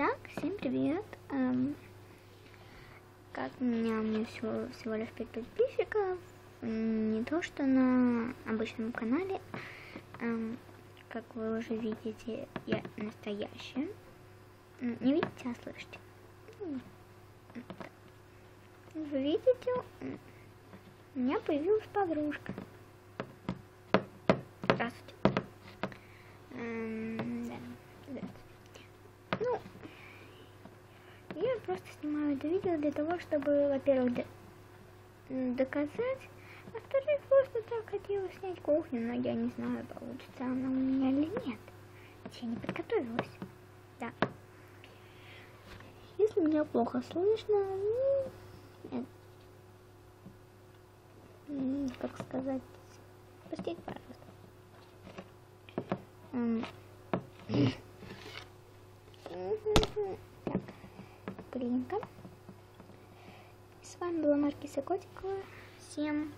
Итак, всем привет. Как у меня всего лишь 5 подписчиков. Не то, что на обычном канале. Как вы уже видите, я настоящая. Не видите, а слышите. Вы видите, у меня появилась подружка. Здравствуйте. Да. Ну, я просто снимаю это видео для того, чтобы, во-первых, доказать, а во-вторых, просто так хотела снять кухню, но я не знаю, получится она у меня или нет. Я не подготовилась. Да. Если меня плохо слышно, как сказать, простите, пожалуйста. Так, Глинка. С вами была Маркиса Котикова. Всем